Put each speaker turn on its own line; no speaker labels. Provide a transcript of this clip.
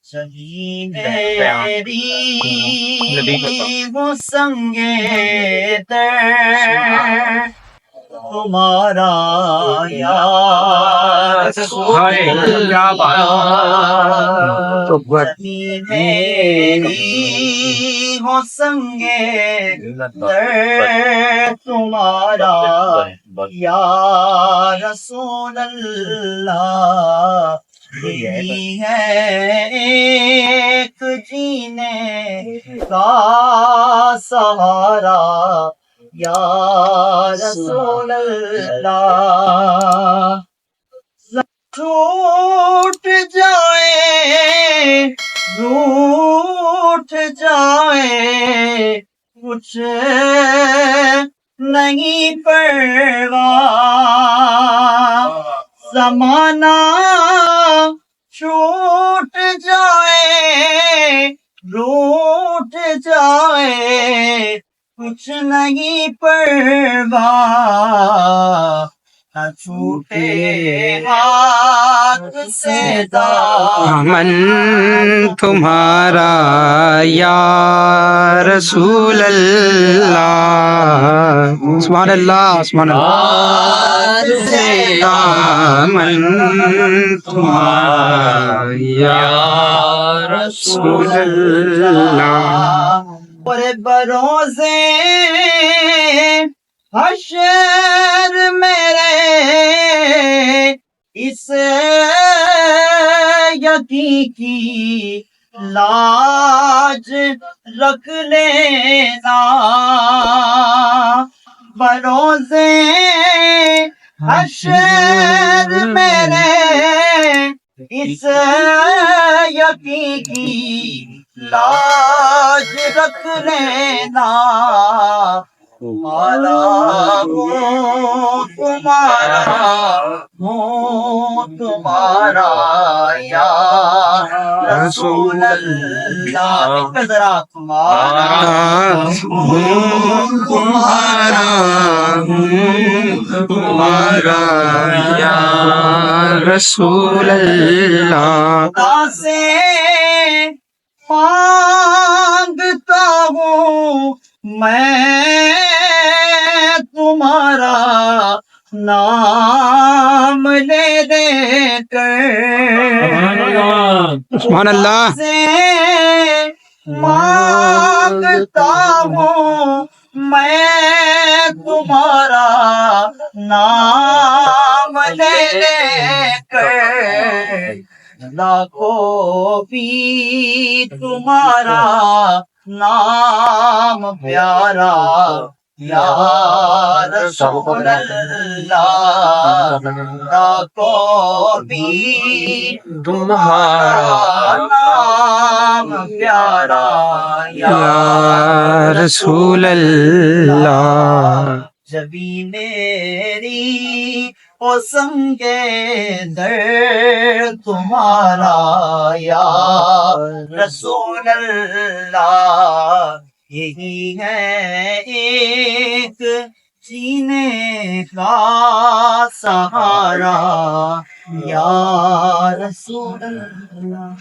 چلی میری وہ سنگے در تمہارا یا رسول اللہ چلی میری وہ سنگے در تمہارا یا رسول اللہ یہی ہے ایک جینے کا سہارا یا رسول اللہ ٹوٹ جائے روٹ جائے کچھ نہیں پرواہ زمانہ چھوٹ جائے روٹ جائے کچھ نہیں پرواہ نہ چھوٹے ہاتھ سے
من تمہارا یا رسول اللہ سبحان اللہ سبحان اللہ من تمہارا یا رسول اللہ
اور بروزے حشر میرے اس یقین کی لاج رکھ لینا بروزے حشر میرے اس یقین کی لاج رکھ لینا تمہارا ہوں تمہارا یا رسول اللہ ذرا تمہارا
تمہارا یا رسول اللہ
سے مانگتا ہوں میں تمہارا نام لے دے کر
سبحان اللہ
سے مانگتا ہوں میں تمہارا نام لے لے کر لاکھوں بھی تمہارا نام پیارا یا رسول اللہ لاکھوں بھی تمہارا نام پیارا
یا رسول اللہ
جبی میری او سنگے در تمہارا یا رسول اللہ یہی ہے ایک جینے کا سہارا یا رسول اللہ